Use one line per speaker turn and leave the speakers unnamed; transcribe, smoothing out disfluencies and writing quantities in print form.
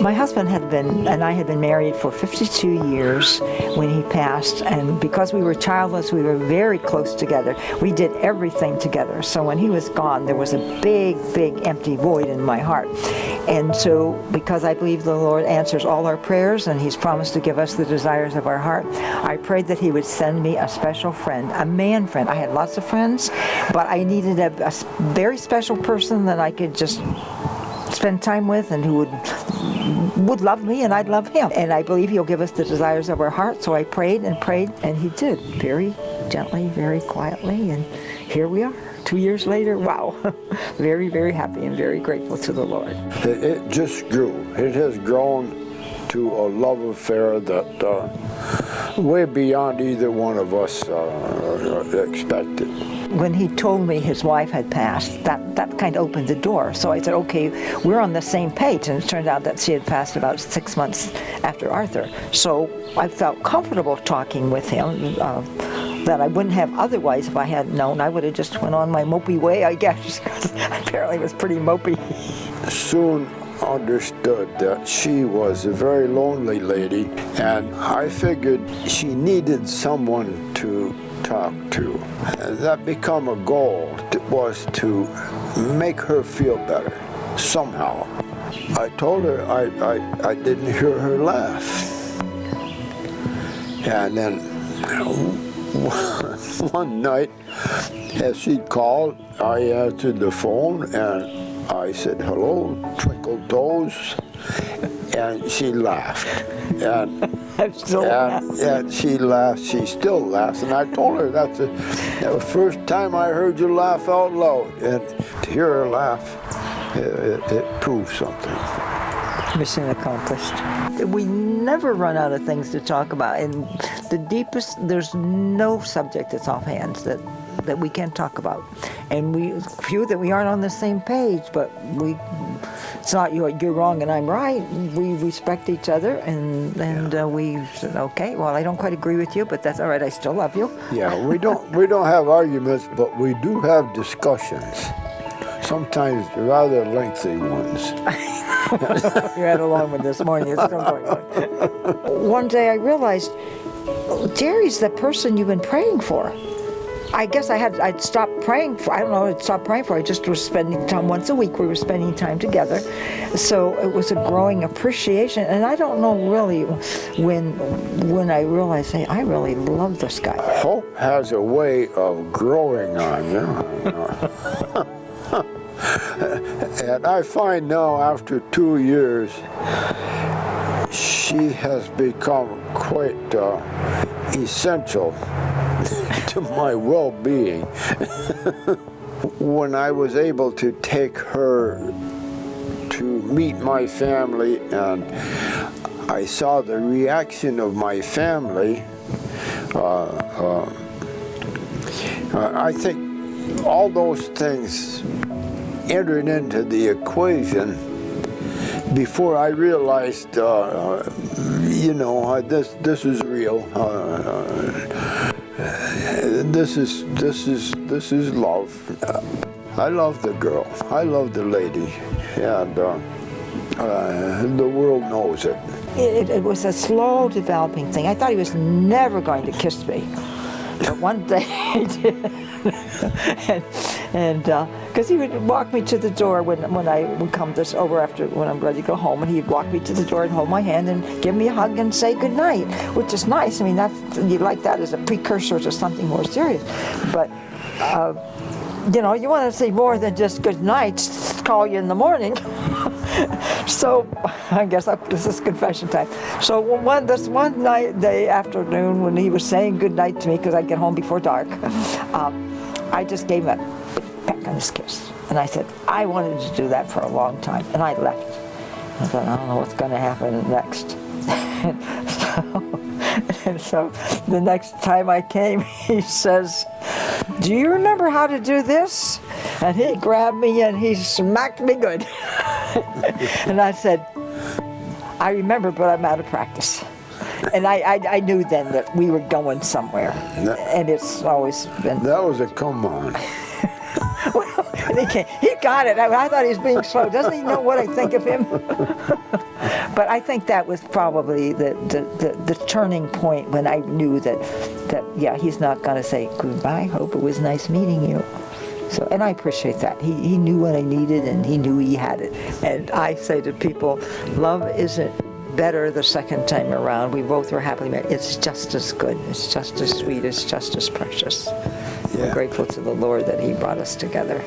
My husband and I had been married for 52 years when he passed, and because we were childless, we were very close together. We did everything together. So when he was gone, there was a big, big empty void in my heart. And so, because I believe the Lord answers all our prayers and He's promised to give us the desires of our heart, I prayed that He would send me a special friend, a man friend. I had lots of friends, but I needed a very special person that I could just spend time with and who would love me and I'd love him. And I believe He'll give us the desires of our heart. So I prayed, and He did, very gently, very quietly, and here we are. 2 years later, wow. Very, very happy and very grateful to the Lord.
It just grew. It has grown to a love affair that way beyond either one of us expected.
When he told me his wife had passed, that kind of opened the door. So I said, okay, we're on the same page. And it turned out that she had passed about 6 months after Arthur. So I felt comfortable talking with him that I wouldn't have otherwise if I had known. I would have just went on my mopey way, I guess. Apparently it was pretty mopey.
Soon understood that she was a very lonely lady, and I figured she needed someone to talk to. And that became a goal, was to make her feel better somehow. I told her I didn't hear her laugh. And then one night, as she called, I answered the phone and I said, hello, twinkle toes, and she laughed. And and she laughed, she still laughs, and I told her that's the first time I heard you laugh out loud, and to hear her laugh, it proved something.
Mission accomplished. We never run out of things to talk about, and the deepest, there's no subject that's offhand that we can't talk about. And we few that we aren't on the same page, but it's not you're wrong and I'm right. We respect each other, and we said, okay, well, I don't quite agree with you, but that's all right, I still love you.
Yeah, we don't have arguments, but we do have discussions, sometimes rather lengthy ones.
You had a long one this morning. It's still going on. One day I realized, Jerry's the person you've been praying for. I guess I'd stopped praying for, I'd stopped praying for, I just was spending time, once a week we were spending time together. So it was a growing appreciation, and I don't know really when I realized, hey, I really love this guy.
Hope has a way of growing on you. And I find now, after 2 years, she has become quite essential to my well-being. When I was able to take her to meet my family, and I saw the reaction of my family, I think all those things entered into the equation before I realized, this is real. This is love. I love the girl. I love the lady, and the world knows it.
It was a slow developing thing. I thought he was never going to kiss me, but one day he did. And because he would walk me to the door when I would come over after when I'm ready to go home, and he'd walk me to the door and hold my hand and give me a hug and say good night, which is nice. I mean, you like that as a precursor to something more serious. But you want to say more than just good night. Call you in the morning. So I guess this is confession time. So this one day afternoon when he was saying good night to me, because I'd get home before dark, I just gave him a peck on his kiss. And I said, I wanted to do that for a long time. And I left. I thought, I don't know what's going to happen next. And so the next time I came, he says, do you remember how to do this? And he grabbed me and he smacked me good. And I said, I remember, but I'm out of practice. And I knew then that we were going somewhere. And it's always been...
That was a come on.
Well, he got it. I thought he was being slow. Doesn't he know what I think of him? But I think that was probably the turning point when I knew that yeah, he's not going to say goodbye. Hope it was nice meeting you. So, and I appreciate that. He knew what I needed, and he knew he had it. And I say to people, love isn't better the second time around. We both were happily married. It's just as good. It's just as sweet. It's just as precious.
Yeah.
We're grateful to the Lord that he brought us together.